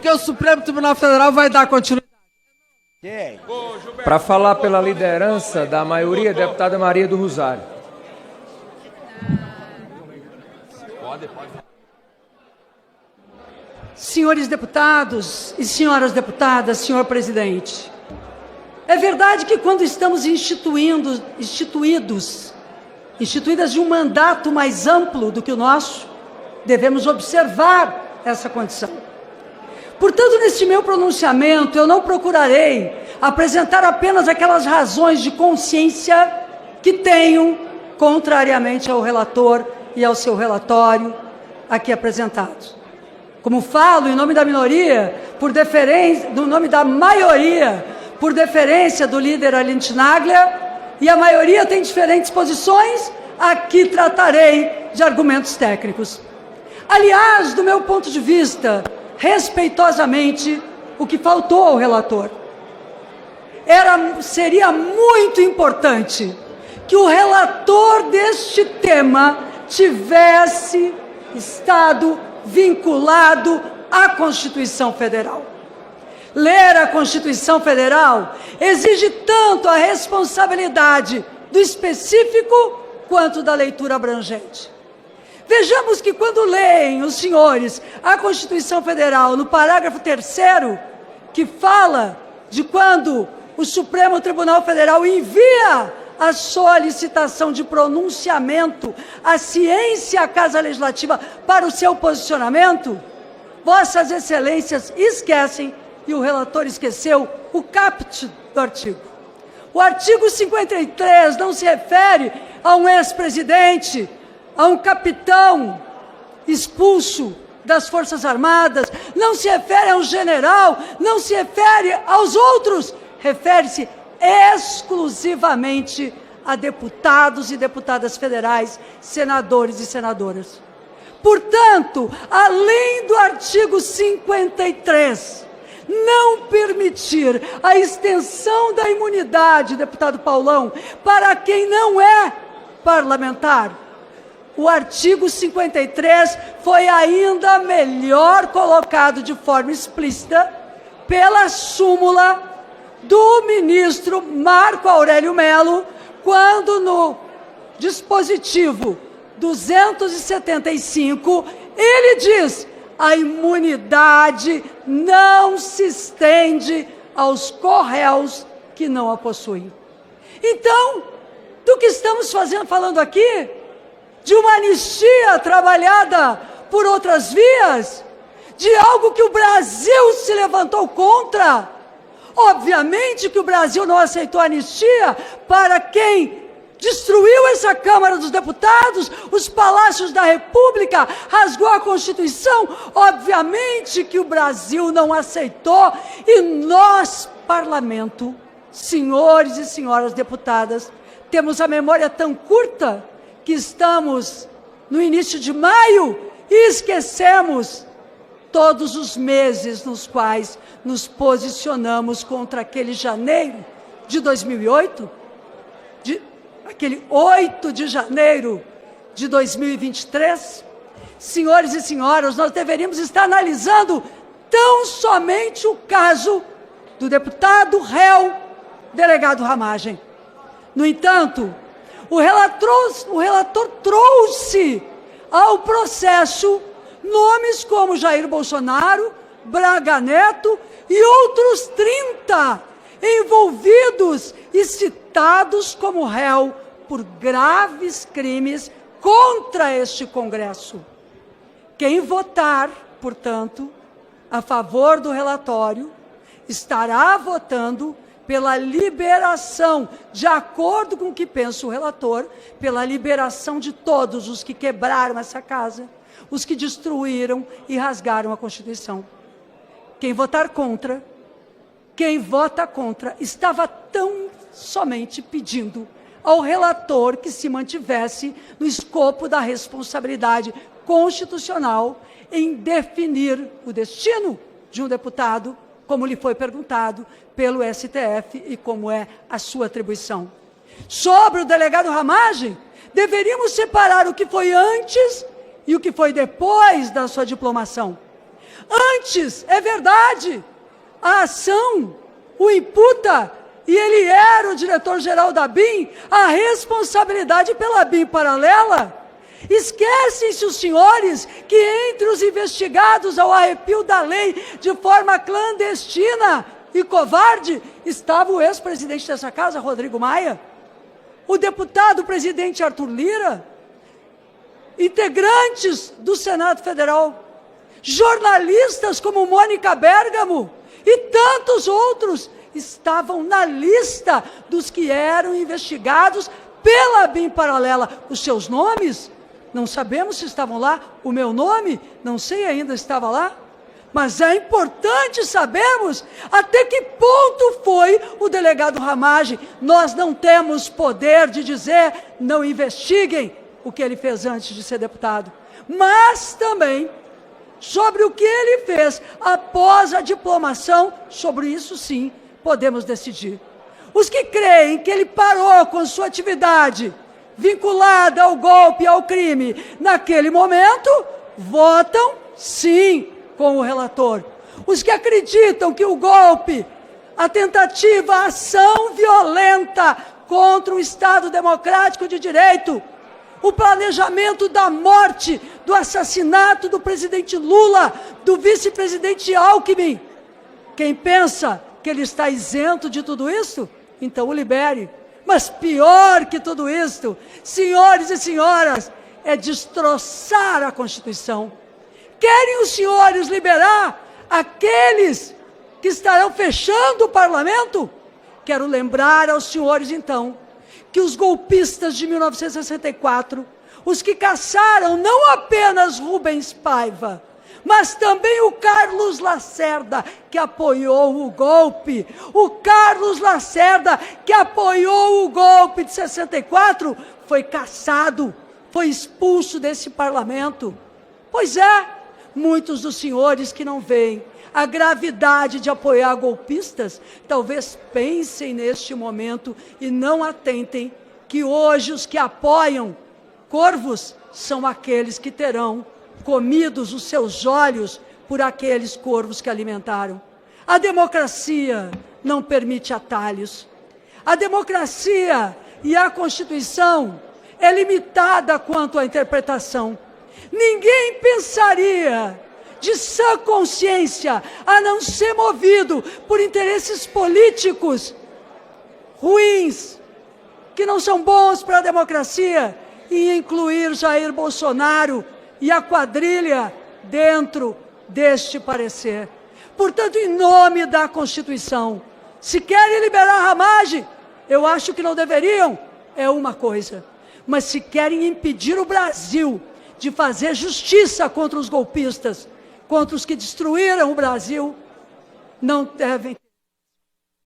porque o Supremo Tribunal Federal vai dar continuidade. Para falar pela liderança da maioria, deputada Maria do Rosário. Senhores deputados e senhoras deputadas, senhor presidente, é verdade que quando estamos instituídas de um mandato mais amplo do que o nosso, devemos observar essa condição. Portanto, neste meu pronunciamento, eu não procurarei apresentar apenas aquelas razões de consciência que tenho, contrariamente ao relator e ao seu relatório aqui apresentados. Como falo em nome da minoria, por deferência, no nome da maioria, por deferência do líder Aline Chinaglia, e a maioria tem diferentes posições, aqui tratarei de argumentos técnicos. Aliás, do meu ponto de vista, respeitosamente, o que faltou ao relator seria muito importante que o relator deste tema tivesse estado vinculado à Constituição Federal. Ler a Constituição Federal exige tanto a responsabilidade do específico quanto da leitura abrangente. Vejamos que quando leem os senhores a Constituição Federal, no parágrafo 3º, que fala de quando o Supremo Tribunal Federal envia a solicitação de pronunciamento à ciência à Casa Legislativa para o seu posicionamento, Vossas Excelências esquecem, e o relator esqueceu, o caput do artigo. O artigo 53 não se refere a um ex-presidente, a um capitão expulso das Forças Armadas, não se refere a um general, não se refere aos outros, refere-se exclusivamente a deputados e deputadas federais, senadores e senadoras. Portanto, além do artigo 53 não permitir a extensão da imunidade, deputado Paulão, para quem não é parlamentar, o artigo 53 foi ainda melhor colocado de forma explícita pela súmula do ministro Marco Aurélio Mello, quando no dispositivo 275, ele diz: a imunidade não se estende aos corréus que não a possuem. Então, do que estamos falando aqui? De uma anistia trabalhada por outras vias? De algo que o Brasil se levantou contra? Obviamente que o Brasil não aceitou a anistia para quem destruiu essa Câmara dos Deputados, os palácios da República, rasgou a Constituição. Obviamente que o Brasil não aceitou, e nós, parlamento, senhores e senhoras deputadas, temos a memória tão curta que estamos no início de maio e esquecemos todos os meses nos quais nos posicionamos contra aquele janeiro de 2008, aquele 8 de janeiro de 2023. Senhores e senhoras, nós deveríamos estar analisando tão somente o caso do deputado réu, delegado Ramagem. No entanto, o relator trouxe ao processo nomes como Jair Bolsonaro, Braga Neto e outros 30 envolvidos e citados como réu por graves crimes contra este Congresso. Quem votar, portanto, a favor do relatório, estará votando pela liberação, de acordo com o que pensa o relator, pela liberação de todos os que quebraram essa casa, os que destruíram e rasgaram a Constituição. Quem votar contra, quem vota contra, estava tão somente pedindo ao relator que se mantivesse no escopo da responsabilidade constitucional em definir o destino de um deputado, como lhe foi perguntado pelo STF e como é a sua atribuição. Sobre o delegado Ramagem, deveríamos separar o que foi antes e o que foi depois da sua diplomação. Antes, é verdade, a ação o imputa, e ele era o diretor-geral da BIM, a responsabilidade pela BIM paralela. Esquecem-se os senhores que entre os investigados ao arrepio da lei de forma clandestina e covarde estava o ex-presidente dessa casa, Rodrigo Maia, o deputado presidente Arthur Lira, integrantes do Senado Federal, jornalistas como Mônica Bergamo e tantos outros estavam na lista dos que eram investigados pela BIM paralela. Os seus nomes, não sabemos se estavam lá. O meu nome, não sei ainda se estava lá. Mas é importante sabermos até que ponto foi o delegado Ramagem. Nós não temos poder de dizer, não investiguem o que ele fez antes de ser deputado. Mas também, sobre o que ele fez após a diplomação, sobre isso sim, podemos decidir. Os que creem que ele parou com sua atividade vinculada ao golpe e ao crime naquele momento, votam sim com o relator. Os que acreditam que o golpe, a tentativa, a ação violenta contra o Estado democrático de direito, o planejamento da morte, do assassinato do presidente Lula, do vice-presidente Alckmin, quem pensa que ele está isento de tudo isso, então o libere. Mas pior que tudo isso, senhores e senhoras, é destroçar a Constituição. Querem os senhores liberar aqueles que estarão fechando o parlamento? Quero lembrar aos senhores, então, que os golpistas de 1964, os que caçaram não apenas Rubens Paiva, mas também o Carlos Lacerda, que apoiou o golpe. O Carlos Lacerda, que apoiou o golpe de 64, foi caçado, foi expulso desse parlamento. Pois é, muitos dos senhores que não veem a gravidade de apoiar golpistas, talvez pensem neste momento e não atentem que hoje os que apoiam corvos são aqueles que terão comidos os seus olhos por aqueles corvos que alimentaram. A democracia não permite atalhos. A democracia e a Constituição é limitada quanto à interpretação. Ninguém pensaria de sã consciência, a não ser movido por interesses políticos ruins, que não são bons para a democracia, e incluir Jair Bolsonaro e a quadrilha dentro deste parecer. Portanto, em nome da Constituição, se querem liberar Ramagem, eu acho que não deveriam, é uma coisa. Mas se querem impedir o Brasil de fazer justiça contra os golpistas, contra os que destruíram o Brasil, não devem